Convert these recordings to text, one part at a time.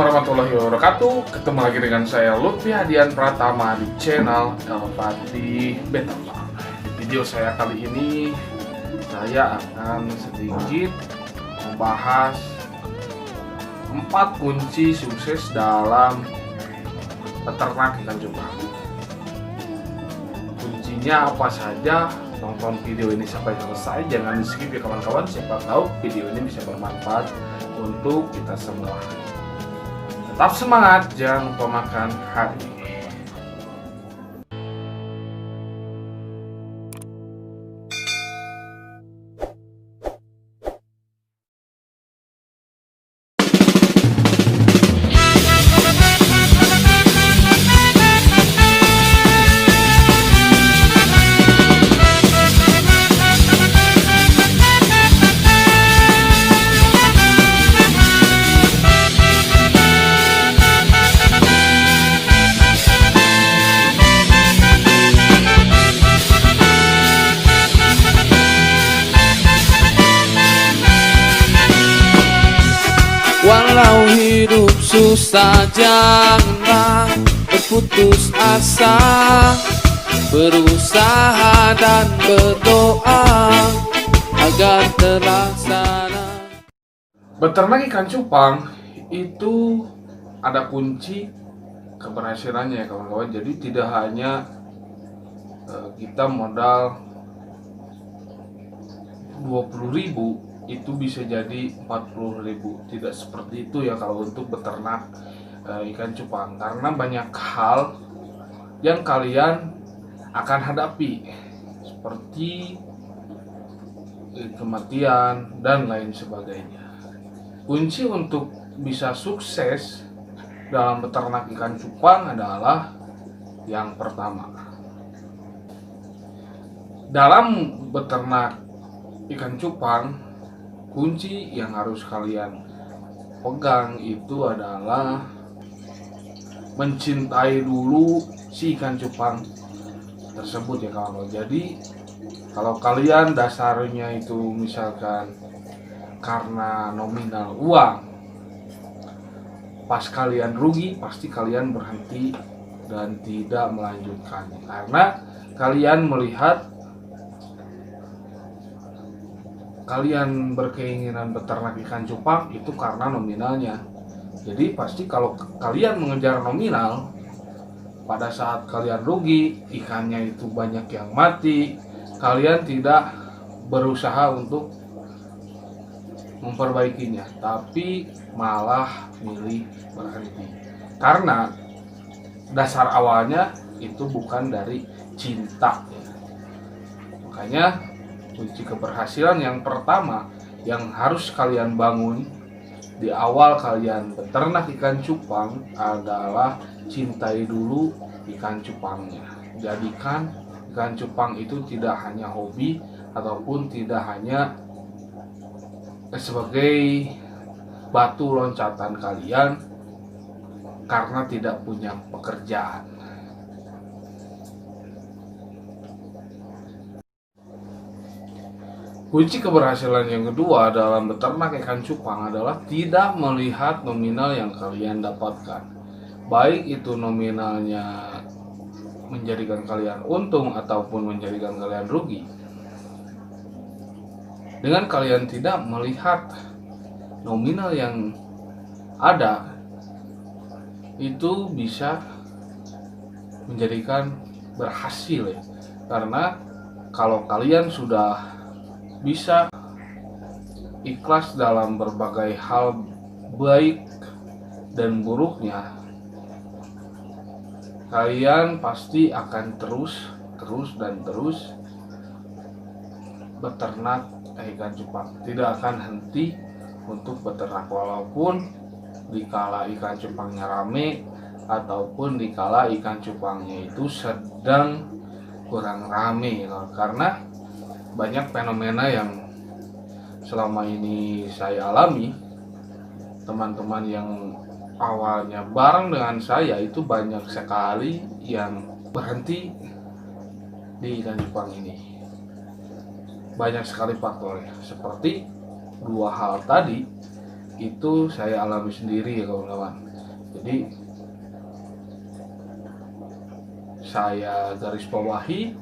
warahmatullahi wabarakatuh. Ketemu lagi dengan saya Lutfi Hadian Pratama di channel Elvati Betapa. Di video saya kali ini saya akan sedikit membahas 4 kunci sukses dalam peternak ikan cupang. Kuncinya apa saja? Tonton video ini sampai selesai, jangan di skip ya kawan-kawan. Siapa tahu video ini bisa bermanfaat untuk kita semua. Tetap semangat, jangan lupa makan hari ini. Walau hidup susah, janganlah berputus asa. Berusaha dan berdoa agar terlaksana. Beternak ikan cupang itu ada kunci keberhasilannya ya kawan-kawan. Jadi tidak hanya kita modal 20.000 itu bisa jadi 40.000. Tidak seperti itu ya kalau untuk beternak ikan cupang, karena banyak hal yang kalian akan hadapi seperti kematian dan lain sebagainya. Kunci untuk bisa sukses dalam beternak ikan cupang adalah yang pertama, dalam beternak ikan cupang, kunci yang harus kalian pegang itu adalah mencintai dulu si ikan cupang tersebut ya kawan-kawan. Jadi kalau kalian dasarnya itu misalkan karena nominal uang, pas kalian rugi pasti kalian berhenti dan tidak melanjutkannya, karena kalian melihat kalian berkeinginan beternak ikan cupang itu karena nominalnya. Jadi pasti kalau kalian mengejar nominal, pada saat kalian rugi, ikannya itu banyak yang mati, kalian tidak berusaha untuk memperbaikinya, tapi malah milih berhenti. Karena dasar awalnya itu bukan dari cinta. Makanya kunci keberhasilan yang pertama yang harus kalian bangun di awal kalian beternak ikan cupang adalah cintai dulu ikan cupangnya. Jadikan ikan cupang itu tidak hanya hobi ataupun tidak hanya sebagai batu loncatan kalian karena tidak punya pekerjaan. Kunci keberhasilan yang kedua dalam beternak ikan cupang adalah tidak melihat nominal yang kalian dapatkan. Baik itu nominalnya menjadikan kalian untung ataupun menjadikan kalian rugi. Dengan kalian tidak melihat nominal yang ada, itu bisa menjadikan berhasil ya. Karena kalau kalian sudah bisa ikhlas dalam berbagai hal baik dan buruknya, kalian pasti akan terus beternak ikan cupang. Tidak akan henti untuk beternak walaupun dikala ikan cupangnya rame ataupun dikala ikan cupangnya itu sedang kurang rame, karena banyak fenomena yang selama ini saya alami. Teman-teman yang awalnya bareng dengan saya itu banyak sekali yang berhenti di ikan cupang ini. Banyak sekali faktornya, seperti dua hal tadi itu saya alami sendiri ya kawan-kawan. Jadi saya garis bawahi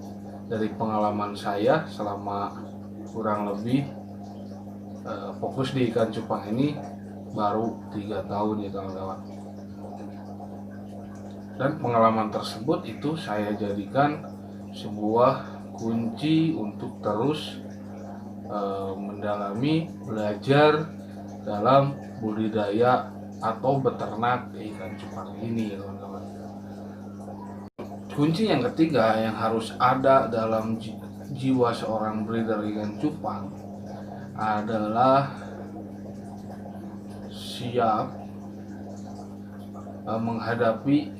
dari pengalaman saya selama kurang lebih fokus di ikan cupang ini baru 3 tahun ya kawan-kawan. Dan pengalaman tersebut itu saya jadikan sebuah kunci untuk terus mendalami, belajar dalam budidaya atau beternak ikan cupang ini ya kawan-kawan. Kunci yang ketiga yang harus ada dalam jiwa seorang breeder ikan cupang adalah siap menghadapi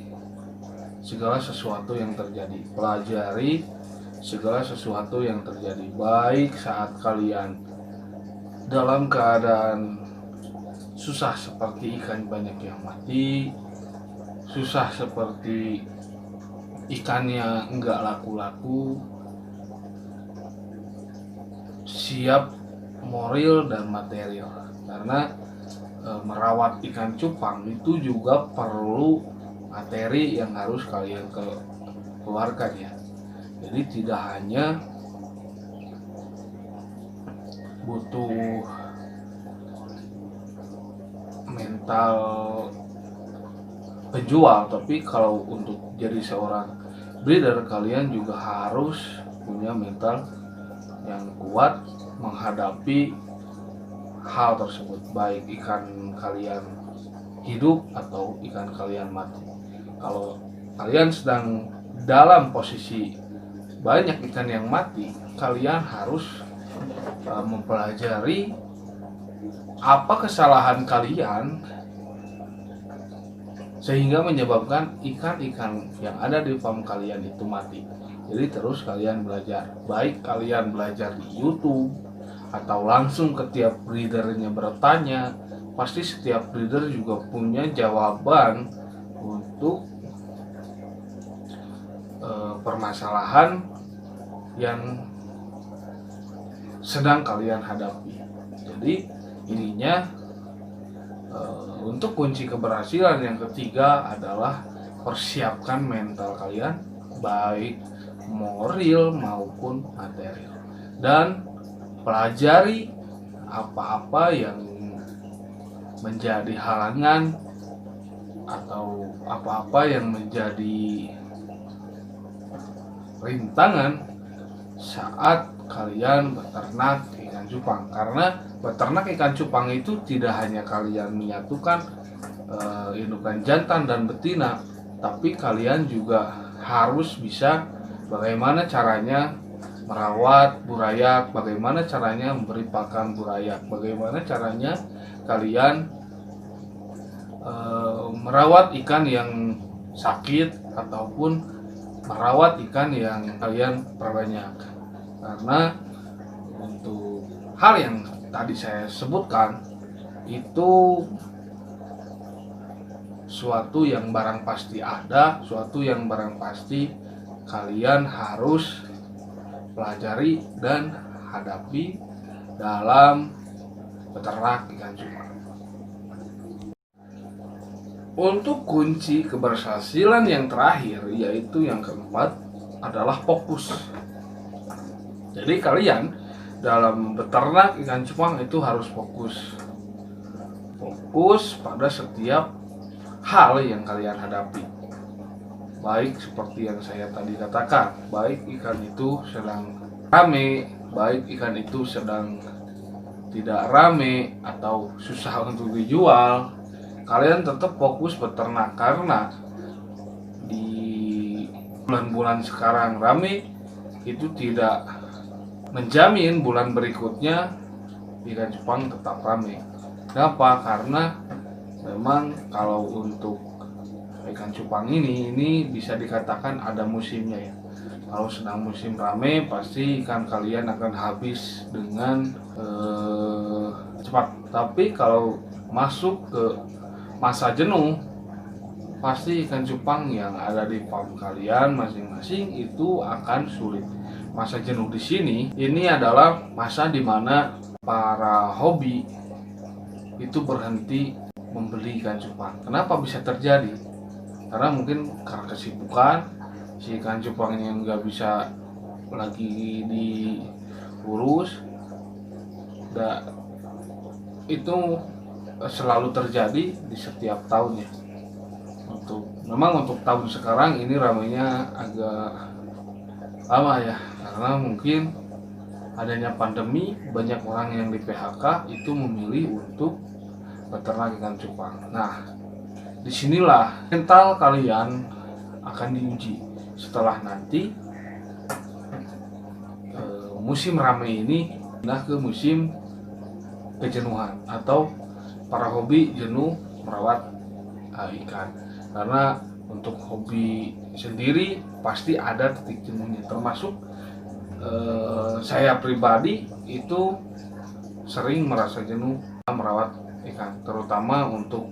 segala sesuatu yang terjadi, pelajari segala sesuatu yang terjadi, baik saat kalian dalam keadaan susah seperti ikan banyak yang mati, susah seperti ikannya enggak laku-laku, siap moral dan material. Karena merawat ikan cupang itu juga perlu materi yang harus kalian keluarkan ya. Jadi tidak hanya butuh mental penjual, tapi kalau untuk jadi seorang breeder kalian juga harus punya mental yang kuat menghadapi hal tersebut, baik ikan kalian hidup atau ikan kalian mati. Kalau kalian sedang dalam posisi banyak ikan yang mati, kalian harus mempelajari apa kesalahan kalian sehingga menyebabkan ikan-ikan yang ada di farm kalian itu mati. Jadi terus kalian belajar, baik kalian belajar di YouTube atau langsung ke tiap breedernya bertanya. Pasti setiap breeder juga punya jawaban untuk permasalahan yang sedang kalian hadapi. Jadi ininya untuk kunci keberhasilan yang ketiga adalah persiapkan mental kalian, baik moral maupun material, dan pelajari apa-apa yang menjadi halangan atau apa-apa yang menjadi rintangan saat kalian beternak ikan cupang. Karena beternak ikan cupang itu tidak hanya kalian menyatukan indukan jantan dan betina, tapi kalian juga harus bisa bagaimana caranya merawat burayak, bagaimana caranya memberi pakan burayak, bagaimana caranya kalian merawat ikan yang sakit ataupun merawat ikan yang kalian perbanyak. Karena untuk hal yang tadi saya sebutkan itu suatu yang barang pasti ada, suatu yang barang pasti kalian harus pelajari dan hadapi dalam beternak ikan cupang. Untuk kunci keberhasilan yang terakhir, yaitu yang keempat, adalah fokus. Jadi kalian dalam beternak ikan cupang itu harus fokus. Fokus pada setiap hal yang kalian hadapi. Baik seperti yang saya tadi katakan, baik ikan itu sedang rame, baik ikan itu sedang tidak rame atau susah untuk dijual, kalian tetap fokus beternak. Karena di bulan-bulan sekarang rame itu tidak menjamin bulan berikutnya ikan cupang tetap rame. Kenapa? Karena memang kalau untuk ikan cupang ini bisa dikatakan ada musimnya ya. Kalau sedang musim rame, pasti ikan kalian akan habis dengan cepat. Tapi kalau masuk ke masa jenuh, pasti ikan cupang yang ada di farm kalian masing-masing itu akan sulit. Masa jenuh di sini ini adalah masa dimana para hobi itu berhenti membeli ikan cupang. Kenapa bisa terjadi? Karena mungkin karena kesibukan, si ikan cupangnya nggak bisa lagi diurus. Itu selalu terjadi di setiap tahunnya. Memang untuk tahun sekarang ini ramainya agak lama ya, karena mungkin adanya pandemi, banyak orang yang di PHK itu memilih untuk beternak ikan cupang. Nah, disinilah mental kalian akan diuji setelah nanti musim ramai ini pindah ke musim kejenuhan atau para hobi jenuh merawat ikan. Karena untuk hobi sendiri pasti ada titik jenuhnya, termasuk saya pribadi itu sering merasa jenuh merawat ikan, terutama untuk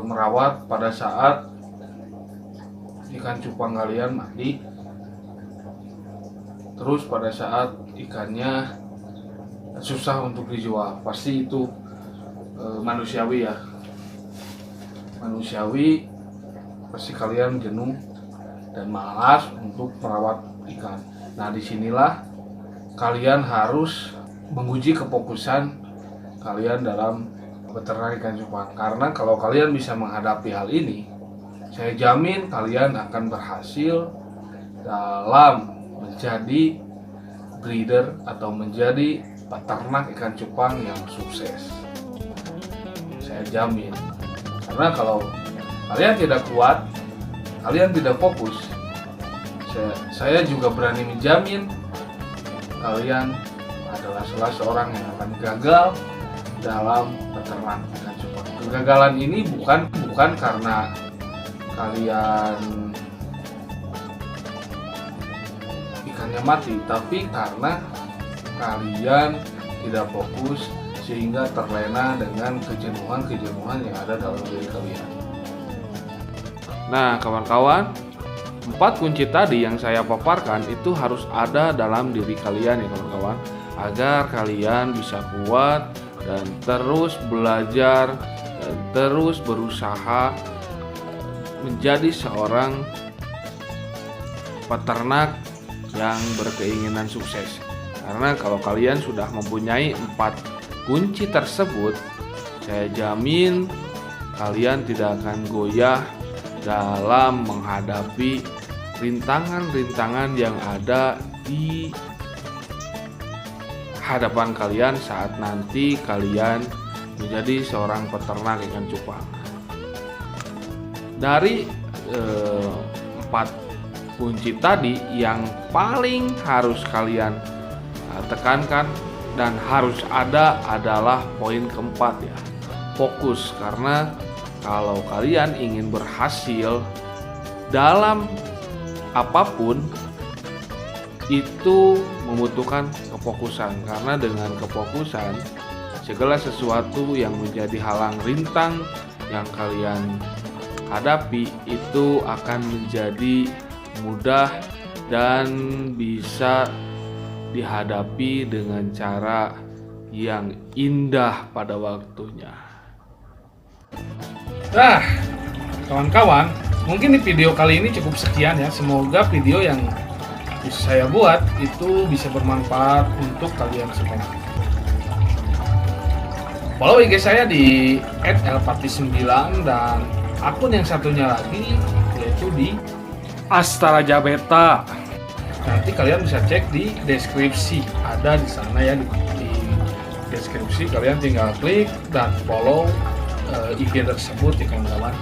merawat pada saat ikan cupang kalian mati, terus pada saat ikannya susah untuk dijual. Pasti itu manusiawi ya, pasti kalian jenuh dan malas untuk merawat ikan. Nah, disinilah kalian harus menguji kefokusan kalian dalam beternak ikan cupang. Karena kalau kalian bisa menghadapi hal ini, saya jamin kalian akan berhasil dalam menjadi breeder atau menjadi peternak ikan cupang yang sukses. Saya jamin. Karena kalau kalian tidak kuat, kalian tidak fokus, saya juga berani menjamin kalian adalah salah seorang yang akan gagal dalam peternak ikan cupang. Kegagalan ini bukan karena kalian ikannya mati, tapi karena kalian tidak fokus sehingga terlena dengan kejenuhan yang ada dalam diri kalian. Nah, kawan-kawan, 4 kunci tadi yang saya paparkan itu harus ada dalam diri kalian ya kawan-kawan, agar kalian bisa kuat dan terus belajar dan terus berusaha menjadi seorang peternak yang berkeinginan sukses. Karena kalau kalian sudah mempunyai 4 kunci tersebut, saya jamin kalian tidak akan goyah dalam menghadapi rintangan-rintangan yang ada di hadapan kalian saat nanti kalian menjadi seorang peternak ikan cupang. Dari 4 kunci tadi, yang paling harus kalian tekankan dan harus ada adalah poin keempat ya, fokus. Karena kalau kalian ingin berhasil dalam apapun itu membutuhkan kefokusan, karena dengan kefokusan segala sesuatu yang menjadi halang rintang yang kalian hadapi itu akan menjadi mudah dan bisa dihadapi dengan cara yang indah pada waktunya. Nah, kawan-kawan, mungkin di video kali ini cukup sekian ya. Semoga video yang bisa saya buat itu bisa bermanfaat untuk kalian semua. Follow IG saya di @elpati9 dan akun yang satunya lagi yaitu di Astaraja Beta. Nanti kalian bisa cek di deskripsi, ada di sana ya, di deskripsi kalian tinggal klik dan follow IG tersebut ya kawan-kawan.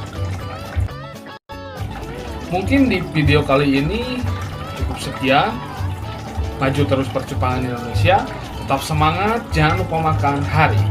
Mungkin di video kali ini cukup sekian. Maju terus percupangan Indonesia, tetap semangat, jangan lupa makan hari.